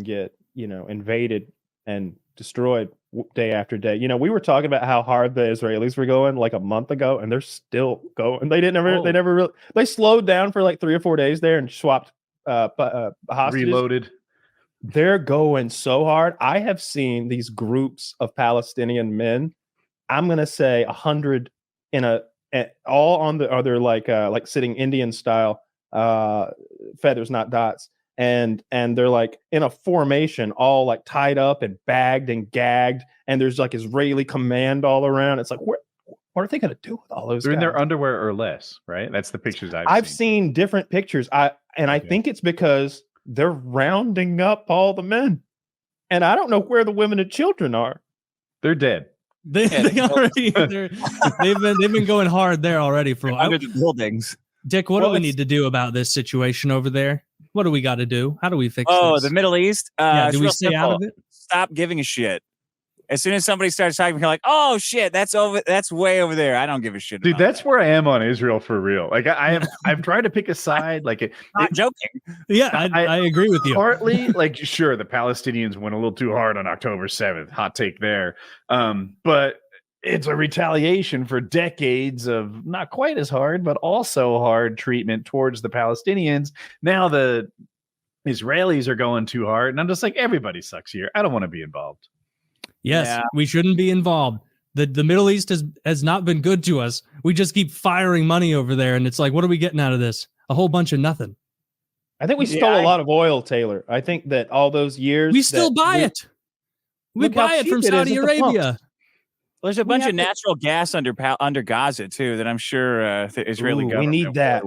get, invaded and destroyed day after day. We were talking about how hard the Israelis were going like a month ago, and they're still going. They slowed down for like 3 or 4 days there and swapped hostages. Reloaded. They're going so hard. I have seen these groups of Palestinian men. I'm gonna say 100 all on the other like sitting Indian style, feathers not dots, and they're like in a formation, all like tied up and bagged and gagged, and there's like Israeli command all around. It's like, what are they gonna do with all those? They're guys? in their underwear or less, right? That's the pictures I've seen different pictures. I think it's because they're rounding up all the men, and I don't know where the women and children are. They're dead. They've been going hard there already for under the buildings. Dick, what do we need to do about this situation over there? What do we got to do? How do we fix this? Oh, the Middle East? Do we stay out of it? Stop giving a shit. As soon as somebody starts talking, you're like, oh shit, that's way over there. I don't give a shit. Dude, that's where I am on Israel for real. Like I've tried to pick a side. Like not joking. Yeah, I agree with you. Partly, like, sure, the Palestinians went a little too hard on October 7th. Hot take there. But it's a retaliation for decades of not quite as hard, but also hard treatment towards the Palestinians. Now the Israelis are going too hard, and I'm just like, everybody sucks here. I don't want to be involved. Yes, we shouldn't be involved. The Middle East has not been good to us. We just keep firing money over there, and it's like, what are we getting out of this? A whole bunch of nothing. I think we stole a lot of oil, Taylor. I think that all those years we still buy it. We buy it from Saudi Arabia. Well, there's a bunch of natural gas under Gaza too that I'm sure the Israeli government. We need that.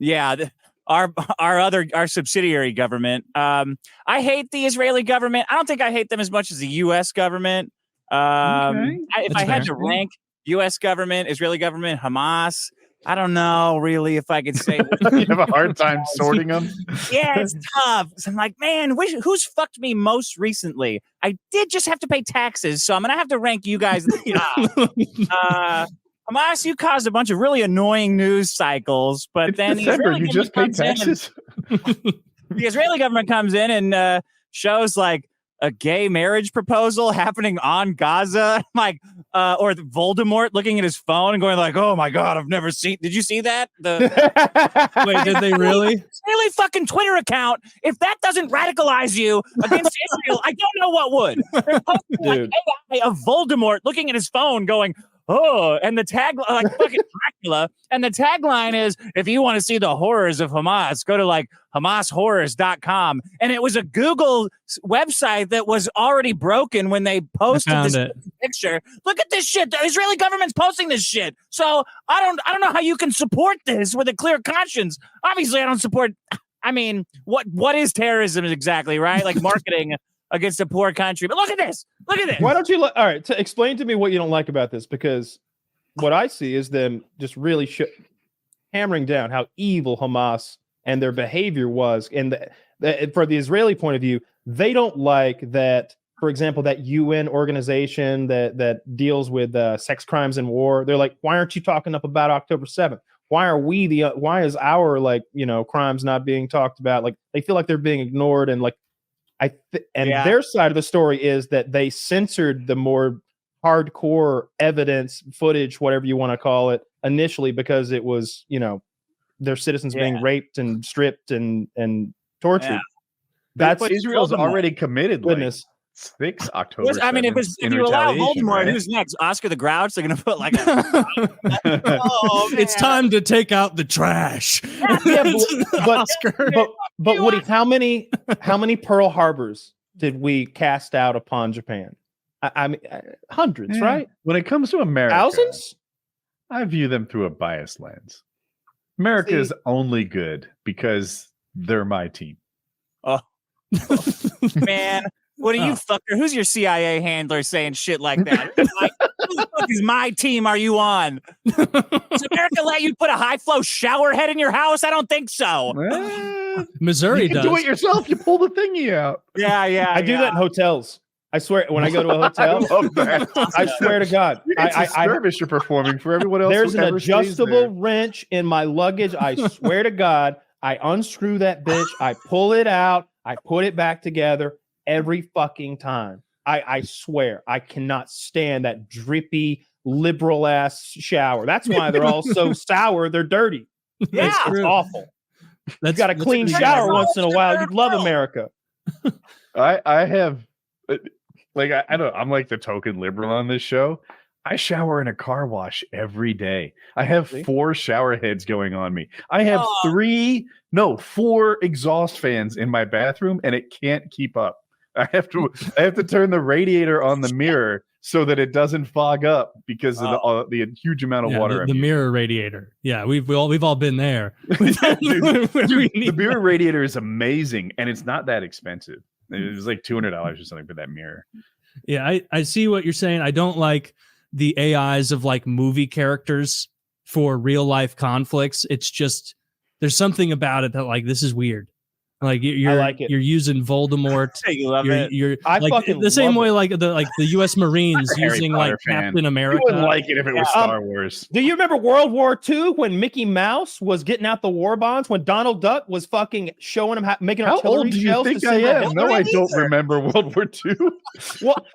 Yeah. Our subsidiary government. I hate the Israeli government. I don't think I hate them as much as the U.S. government. If I had to rank U.S. government, Israeli government, Hamas, I don't know really if I could say. You have a hard time sorting them. Yeah, it's tough. So I'm like, man, who's fucked me most recently? I did just have to pay taxes, so I'm gonna have to rank you guys. Hamas, you caused a bunch of really annoying news cycles, but it's then December, you just paid taxes. The Israeli government comes in and shows like a gay marriage proposal happening on Gaza, like, or Voldemort looking at his phone and going like, "Oh my god, I've never seen." Did you see that? Wait, did they really? Israeli fucking Twitter account. If that doesn't radicalize you against Israel, I don't know what would. They're posting like AI of Voldemort looking at his phone, going, "Oh," and the tag like fucking Dracula, and the tagline is, "If you want to see the horrors of Hamas, go to like HamasHorrors.com." And it was a Google website that was already broken when they posted this picture. Look at this shit. The Israeli government's posting this shit. So I don't know how you can support this with a clear conscience. Obviously, I don't support. I mean, what is terrorism exactly, right? Like marketing against a poor country. But look at this. Look at this. Why don't you all right, explain to me what you don't like about this, because what I see is them just really hammering down how evil Hamas and their behavior was. And for the Israeli point of view, they don't like that, for example, that UN organization that deals with sex crimes and war. They're like, why aren't you talking up about October 7th? Why is our crimes not being talked about? Like, they feel like they're being ignored, and like, their side of the story is that they censored the more hardcore evidence, footage, whatever you want to call it, initially because it was, their citizens being raped and stripped and tortured. Yeah. That's what Israel's already committed. Goodness. 6 October. I mean, if you allow Voldemort, right? Who's next? Oscar the Grouch? They're going to put like it's time to take out the trash. But Woody, how many Pearl Harbors did we cast out upon Japan? I mean, hundreds, right? When it comes to America, thousands. I view them through a biased lens. America is only good because they're my team. Oh, man. What are you fucker? Who's your CIA handler saying shit like that? Who the fuck is my team are you on? Does America let you put a high flow shower head in your house? I don't think so. Missouri does. Do it yourself. You pull the thingy out. Yeah. I do that in hotels. I swear, when I go to a hotel, I swear to God, it's a service you're performing for everyone else. There's an adjustable wrench in my luggage. I swear to God, I unscrew that bitch. I pull it out. I put it back together every fucking time. I swear, I cannot stand that drippy liberal ass shower. That's why they're all so sour. They're dirty. Yeah. It's awful. You got a clean that's shower right. once in a while. You'd love America. I have like I don't. I'm like the token liberal on this show. I shower in a car wash every day. I have 4 shower heads going on me. I have 4 exhaust fans in my bathroom, and it can't keep up. I have to turn the radiator on the mirror so that it doesn't fog up because of the huge amount of water. The mirror radiator. Yeah, we've all been there. Dude, the mirror radiator is amazing, and it's not that expensive. It was like $200 or something for that mirror. Yeah, I see what you're saying. I don't like the AIs of like movie characters for real life conflicts. It's just there's something about it that like this is weird. Like I like it. You're using Voldemort. You love it. You're I like fucking the same love way it. like the U.S. Marines using Potter like fan. Captain America. You wouldn't like it if it was Star Wars. Do you remember World War II when Mickey Mouse was getting out the war bonds? When Donald Duck was fucking showing him making How artillery old do you shells think to I send the am? Hitler No, I Allies? don't remember World War II. Well,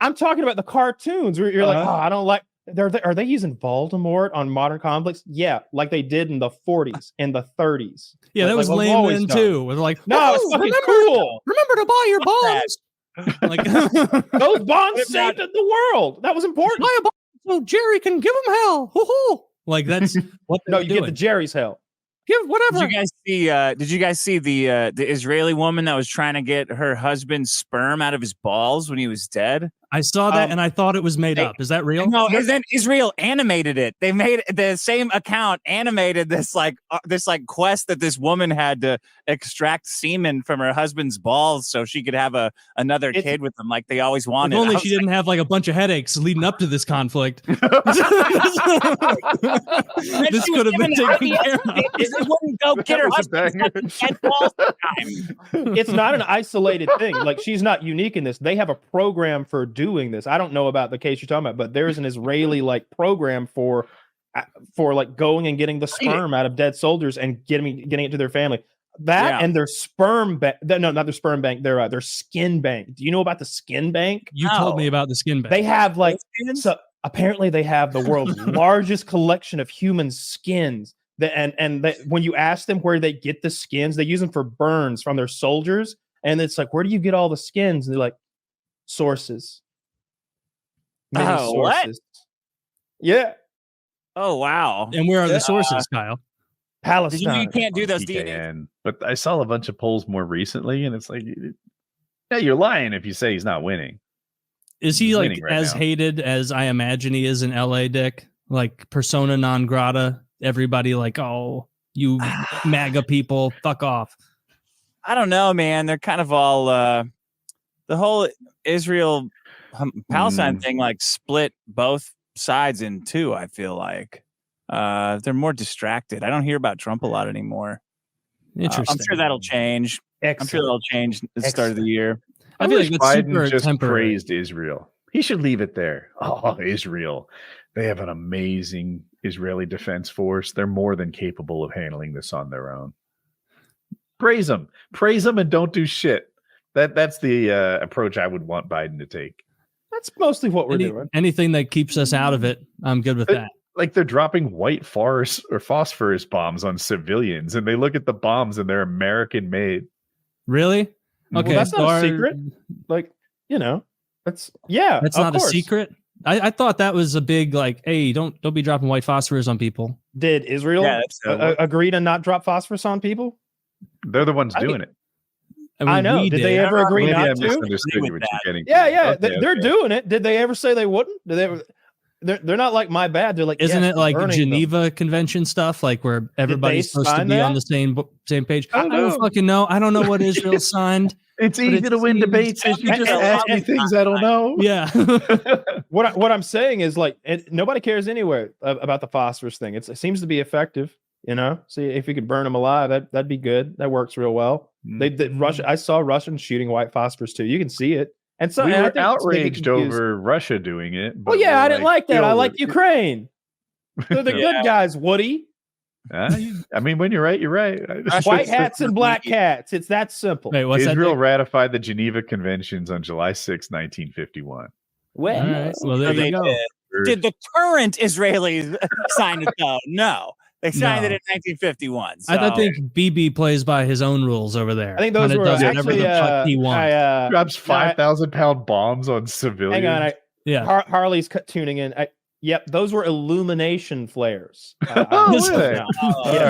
I'm talking about the cartoons where you're like, oh, I don't like. Are they using Voldemort on modern conflicts? Yeah, like they did in the 40s and the 30s. Yeah, that Like was we've lame always then done. too. They're like, No, it's fucking cool. Remember to buy your bombs. Like Those bonds saved the world. That was important. buy a bomb so Jerry can give him hell. Hoo-hoo. Like that's what No, they're you doing. get the Jerry's hell. Give whatever. Did you guys see the Israeli woman that was trying to get her husband's sperm out of his balls when he was dead? I saw that and I thought it was made up. Is that real? No, and then Israel animated it. They made the same account animated this quest that this woman had to extract semen from her husband's balls so she could have another kid with them, like they always wanted. If only she didn't have like a bunch of headaches leading up to this conflict. This could have been taken care of. It wouldn't go get her husband's dead balls time. It's not an isolated thing. Like she's not unique in this. They have a program for doing this. I don't know about the case you're talking about, but there's an Israeli like program for like going and getting the sperm out of dead soldiers and getting it to their family. And their sperm bank. No, not their sperm bank. Their skin bank. Do you know about the skin bank? You told me about the skin bank. They have like apparently they have the world's largest collection of human skins. When you ask them where they get the skins, they use them for burns from their soldiers. And it's like, where do you get all the skins? And they're like, sources. Many sources. What? Yeah. Oh wow! And where are the sources, Kyle? Palestine. You can't do those DNA. PKN. But I saw a bunch of polls more recently, and it's like, yeah, you're lying if you say he's not winning. Is he He's like winning right as now. hated as I imagine he is in LA, Dick? Like persona non grata. Everybody like, oh, you MAGA people, fuck off. I don't know, man. They're kind of all the whole Israel Palestine thing like split both sides in two. I feel like they're more distracted. I don't hear about Trump a lot anymore. Interesting. I'm sure that'll change. I'm sure that'll change at the start of the year. I feel like that's super Biden just temporary. praised Israel. He should leave it there. Oh, Israel. They have an amazing Israeli defense force. They're more than capable of handling this on their own. Praise them, and don't do shit. That's the approach I would want Biden to take. That's mostly what we're doing. Anything that keeps us out of it, I'm good with that. Like they're dropping white phosphorus bombs on civilians, and they look at the bombs and they're American made. Really? Okay, Well, that's not a secret. Like, that's not a secret. I thought that was a big like, hey, don't be dropping white phosphorus on people. Did Israel agree to not drop phosphorus on people? They're the ones doing it. I know. Did they ever agree Maybe I not to? misunderstood you what you're getting. Yeah. Okay, They're doing it. Did they ever say they wouldn't? Did they ever? They're not like my bad. They're like, isn't yes, it like burning Geneva them. Convention stuff, like where everybody's supposed to be sign on the same page? I don't fucking know. I don't know what Israel signed. It's easy to win debates if you just ask me things I don't know. Yeah. What I'm saying is like nobody cares anywhere about the phosphorus thing. It seems to be effective. See if you could burn them alive, that'd be good. That works real well. Russia. I saw Russians shooting white phosphorus too. You can see it. And so we I were think outraged over Russia doing it. Well, yeah, I didn't like that. I like Ukraine. They're the good guys, Woody. I mean, when you're right, you're right. White hats and black cats. It's that simple. Wait, what's Israel that? ratified the Geneva Conventions on July 6, 1951. Well, All right. Well, there you go. Did the current Israelis sign it though? No. They signed it in 1951. So. I think BB plays by his own rules over there. I think those Kinda were does whatever actually. the fuck he wants. Drops 5,000-pound bombs on civilians. Hang on, Yeah. Harley's tuning in. Yep, those were illumination flares. Were they? Yeah,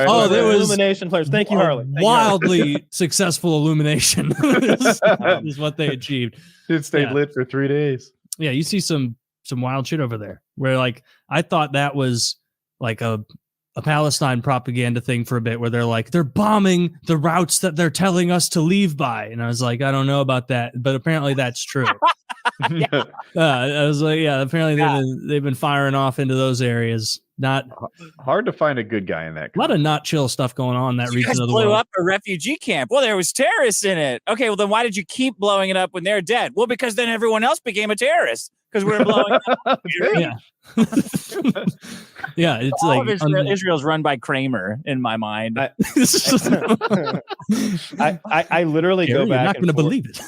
Oh, there was illumination flares. Thank you, Harley. Thank you, Harley. wildly successful illumination is what they achieved. It stayed lit for 3 days. Yeah, you see some wild shit over there where like I thought that was like a Palestine propaganda thing for a bit where they're bombing the routes that they're telling us to leave by. And I was like, I don't know about that, but apparently that's true. I was like, yeah, apparently they've been firing off into those areas. Not hard to find a good guy in that. A lot of not chill stuff going on in that region of the blew world. up a refugee camp. Well, there was terrorists in it. Okay, well then why did you keep blowing it up when they're dead? Well, because then everyone else became a terrorist because we were blowing it up. Yeah. Yeah, it's all like of Israel's run by Kramer in my mind. I literally go back. You're not going to believe it.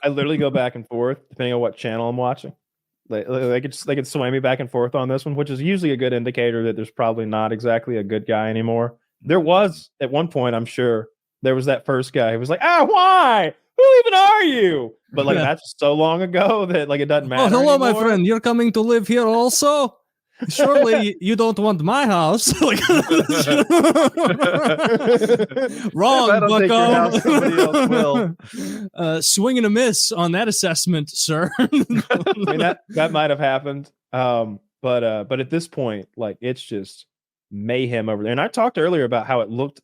I literally go back and forth depending on what channel I'm watching. They could sway me back and forth on this one, which is usually a good indicator that there's probably not exactly a good guy anymore. There was at one point, I'm sure, there was that first guy who was like, why? Who even are you? But like that's so long ago that like it doesn't matter. Oh, hello, anymore. my friend. You're coming to live here also? Surely you don't want my house. Wrong, bucko. Somebody else will. Swing and a miss on that assessment, sir. I mean that might have happened. But at this point, like it's just mayhem over there. And I talked earlier about how it looked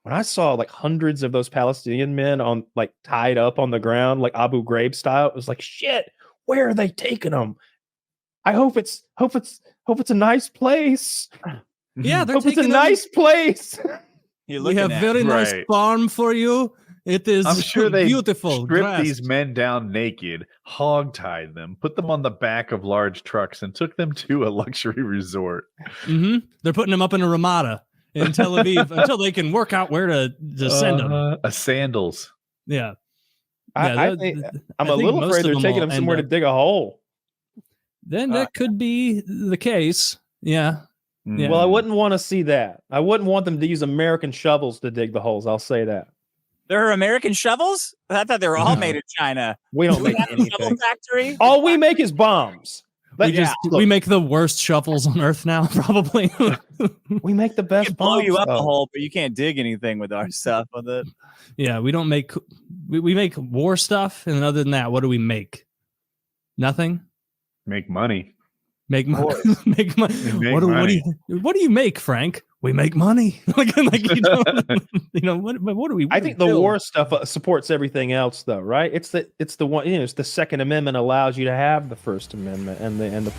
when I saw like hundreds of those Palestinian men on like tied up on the ground, like Abu Ghraib style. It was like, shit, where are they taking them? I hope it's a nice place. Yeah, hope it's a nice place. We have very nice farm for you. It is I'm sure they beautiful. Stripped these men down naked, hog-tied them, put them on the back of large trucks, and took them to a luxury resort. Mm-hmm. They're putting them up in a Ramada in Tel Aviv until they can work out where to send them. Sandals. Yeah. I'm a little afraid they're taking them somewhere to dig a hole. Then that could be the case. Yeah. Yeah. Well, I wouldn't want to see that. I wouldn't want them to use American shovels to dig the holes. I'll say that. There are American shovels? I thought they were all made in China. We don't make anything. Shovel factory? All we make is bombs. We make the worst shovels on Earth now, probably. We make the best. We can blow you up a hole, but you can't dig anything with our stuff with it. Yeah, we don't make. We make war stuff, and other than that, what do we make? Nothing. Make money. Make money. Make money. What do you make, Frank? We make money. What do we? I think the war stuff supports everything else, though, right? It's the one. It's the Second Amendment allows you to have the First Amendment and the